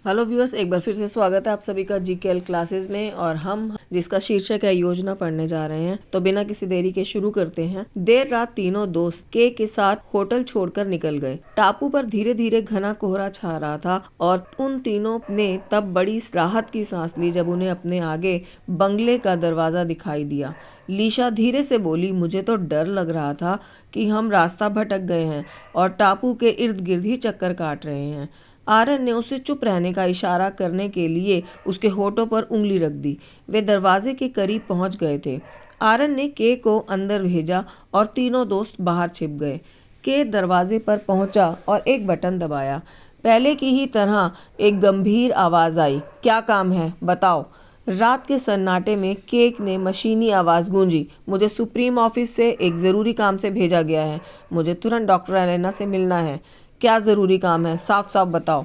Hello viewers, एक बार फिर से स्वागत है आप सभी का जीकेएल क्लासेस में। और हम जिसका शीर्षक है योजना पढ़ने जा रहे हैं। तो बिना किसी देरी के शुरू करते हैं। देर रात तीनों दोस्त के साथ होटल छोड़कर निकल गए। टापू पर धीरे धीरे घना कोहरा छा रहा था और उन तीनों ने तब बड़ी राहत की सांस ली जब उन्हें अपने आगे बंगले का दरवाजा दिखाई दिया। लीशा धीरे से बोली, मुझे तो डर लग रहा था कि हम रास्ता भटक गए हैं और टापू के इर्द गिर्द ही चक्कर काट रहे हैं। आरन ने उसे चुप रहने का इशारा करने के लिए उसके होठों पर उंगली रख दी। वे दरवाजे के करीब पहुंच गए थे। आरन ने के को अंदर भेजा और तीनों दोस्त बाहर छिप गए। के दरवाजे पर पहुंचा और एक बटन दबाया। पहले की ही तरह एक गंभीर आवाज़ आई, क्या काम है बताओ। रात के सन्नाटे में केक ने मशीनी आवाज़ गूंजी, मुझे सुप्रीम ऑफिस से एक ज़रूरी काम से भेजा गया है। मुझे तुरंत डॉक्टर एलेना से मिलना है। क्या ज़रूरी काम है, साफ साफ बताओ।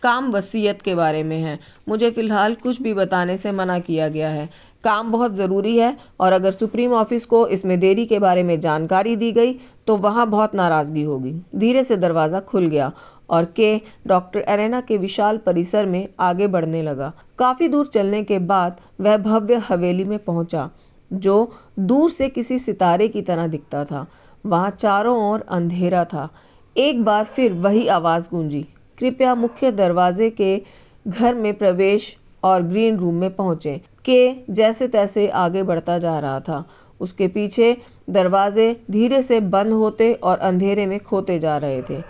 काम वसीयत के बारे में है। मुझे फ़िलहाल कुछ भी बताने से मना किया गया है। काम बहुत ज़रूरी है और अगर सुप्रीम ऑफिस को इसमें देरी के बारे में जानकारी दी गई तो वहाँ बहुत नाराज़गी होगी। धीरे से दरवाज़ा खुल गया और के डॉक्टर एलेना के विशाल परिसर में आगे बढ़ने लगा। काफ़ी दूर चलने के बाद वह भव्य हवेली में पहुंचा, जो दूर से किसी सितारे की तरह दिखता था। वहाँ चारों ओर अंधेरा था। एक बार फिर वही आवाज़ गूंजी, कृपया मुख्य दरवाजे के घर में प्रवेश और ग्रीन रूम में पहुँचें। के जैसे तैसे आगे बढ़ता जा रहा था। उसके पीछे दरवाजे धीरे से बंद होते और अंधेरे में खोते जा रहे थे।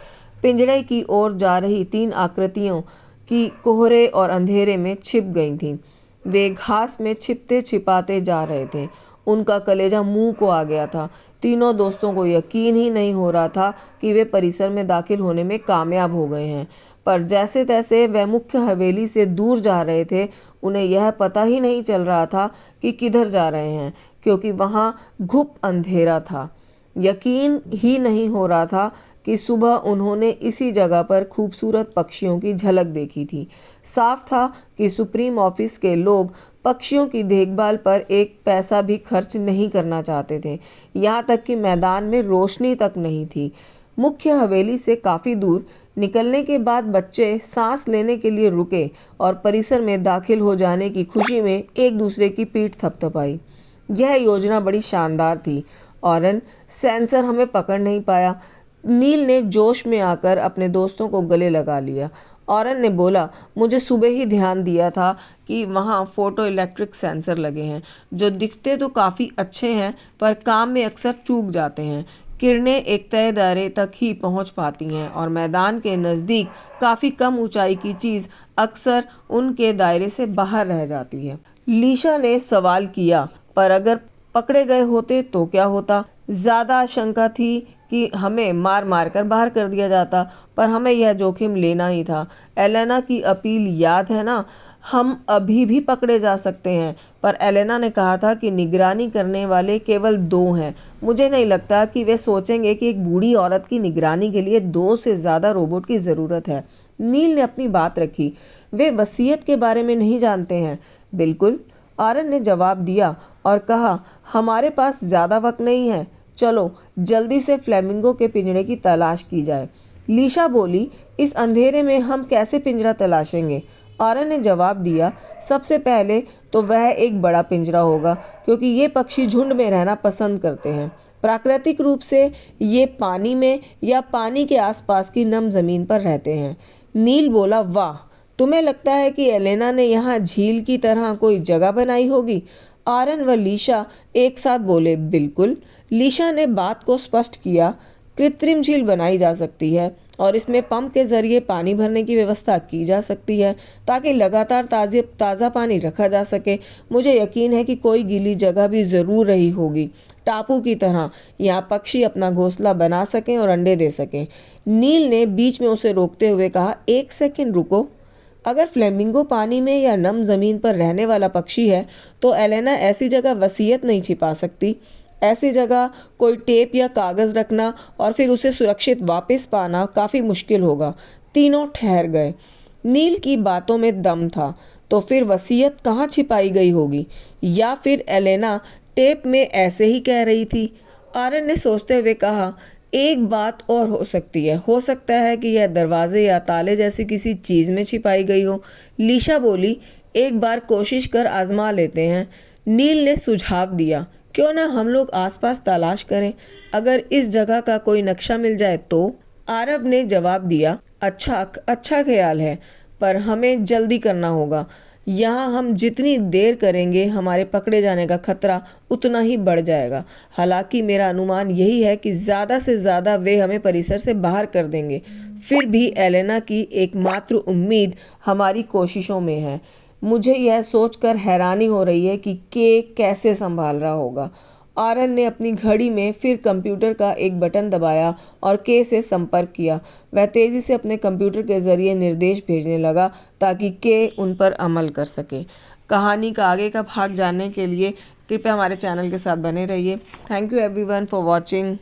पिंजड़े की ओर जा रही तीन आकृतियों की कोहरे और अंधेरे में छिप गई थीं। वे घास में छिपते छिपाते जा रहे थे। उनका कलेजा मुंह को आ गया था। तीनों दोस्तों को यकीन ही नहीं हो रहा था कि वे परिसर में दाखिल होने में कामयाब हो गए हैं। पर जैसे तैसे वह मुख्य हवेली से दूर जा रहे थे। उन्हें यह पता ही नहीं चल रहा था कि किधर जा रहे हैं, क्योंकि वहाँ घुप अंधेरा था। यकीन ही नहीं हो रहा था कि सुबह उन्होंने इसी जगह पर खूबसूरत पक्षियों की झलक देखी थी। साफ था कि सुप्रीम ऑफिस के लोग पक्षियों की देखभाल पर एक पैसा भी खर्च नहीं करना चाहते थे। यहाँ तक कि मैदान में रोशनी तक नहीं थी। मुख्य हवेली से काफ़ी दूर निकलने के बाद बच्चे सांस लेने के लिए रुके और परिसर में दाखिल हो जाने की खुशी में एक दूसरे की पीठ थपथपाई। यह योजना बड़ी शानदार थी। ऑरन, सेंसर हमें पकड़ नहीं पाया। नील ने जोश में आकर अपने दोस्तों को गले लगा लिया। ऑरन ने बोला, मुझे सुबह ही ध्यान दिया था कि वहाँ फोटो इलेक्ट्रिक सेंसर लगे हैं, जो दिखते तो काफ़ी अच्छे हैं पर काम में अक्सर चूक जाते हैं। किरणें एक तय दायरे तक ही पहुँच पाती हैं और मैदान के नज़दीक काफ़ी कम ऊंचाई की चीज़ अक्सर उनके दायरे से बाहर रह जाती है। लीशा ने सवाल किया, पर अगर पकड़े गए होते तो क्या होता? ज़्यादा आशंका थी कि हमें मार मार कर बाहर कर दिया जाता, पर हमें यह जोखिम लेना ही था। एलेना की अपील याद है ना? हम अभी भी पकड़े जा सकते हैं, पर एलेना ने कहा था कि निगरानी करने वाले केवल 2 हैं। मुझे नहीं लगता कि वे सोचेंगे कि एक बूढ़ी औरत की निगरानी के लिए 2 से ज़्यादा रोबोट की ज़रूरत है। नील ने अपनी बात रखी, वे वसीयत के बारे में नहीं जानते हैं। बिल्कुल, आरन ने जवाब दिया और कहा, हमारे पास ज़्यादा वक्त नहीं है, चलो जल्दी से फ्लेमिंगो के पिंजरे की तलाश की जाए। लीशा बोली, इस अंधेरे में हम कैसे पिंजरा तलाशेंगे? आरन ने जवाब दिया, सबसे पहले तो वह एक बड़ा पिंजरा होगा, क्योंकि ये पक्षी झुंड में रहना पसंद करते हैं। प्राकृतिक रूप से ये पानी में या पानी के आसपास की नम ज़मीन पर रहते हैं। नील बोला, वाह, तुम्हें लगता है कि एलेना ने यहाँ झील की तरह कोई जगह बनाई होगी? आरन व लीशा एक साथ बोले, बिल्कुल। लीशा ने बात को स्पष्ट किया, कृत्रिम झील बनाई जा सकती है और इसमें पंप के जरिए पानी भरने की व्यवस्था की जा सकती है ताकि लगातार ताज़ा पानी रखा जा सके। मुझे यकीन है कि कोई गीली जगह भी ज़रूर रही होगी, टापू की तरह, यहाँ पक्षी अपना घोंसला बना सकें और अंडे दे सकें। नील ने बीच में उसे रोकते हुए कहा, एक सेकंड रुको। अगर फ्लेमिंगो पानी में या नम ज़मीन पर रहने वाला पक्षी है तो एलेना ऐसी जगह वसीयत नहीं छिपा सकती। ऐसी जगह कोई टेप या कागज़ रखना और फिर उसे सुरक्षित वापस पाना काफ़ी मुश्किल होगा। तीनों ठहर गए। नील की बातों में दम था। तो फिर वसीयत कहाँ छिपाई गई होगी? या फिर एलेना टेप में ऐसे ही कह रही थी? आरन ने सोचते हुए कहा, एक बात और हो सकती है, हो सकता है कि यह दरवाजे या ताले जैसी किसी चीज़ में छिपाई गई हो। लीशा बोली, एक बार कोशिश कर आजमा लेते हैं। नील ने सुझाव दिया, क्यों ना हम लोग आसपास तलाश करें, अगर इस जगह का कोई नक्शा मिल जाए तो। आरव ने जवाब दिया, अच्छा ख्याल है, पर हमें जल्दी करना होगा। यहाँ हम जितनी देर करेंगे हमारे पकड़े जाने का खतरा उतना ही बढ़ जाएगा। हालांकि मेरा अनुमान यही है कि ज़्यादा से ज़्यादा वे हमें परिसर से बाहर कर देंगे। फिर भी एलेना की एकमात्र उम्मीद हमारी कोशिशों में है। मुझे यह सोचकर हैरानी हो रही है कि के कैसे संभाल रहा होगा। आरन ने अपनी घड़ी में फिर कंप्यूटर का एक बटन दबाया और के से संपर्क किया। वह तेज़ी से अपने कंप्यूटर के ज़रिए निर्देश भेजने लगा ताकि के उन पर अमल कर सके। कहानी का आगे का भाग जानने के लिए कृपया हमारे चैनल के साथ बने रहिए। Thank you everyone for watching.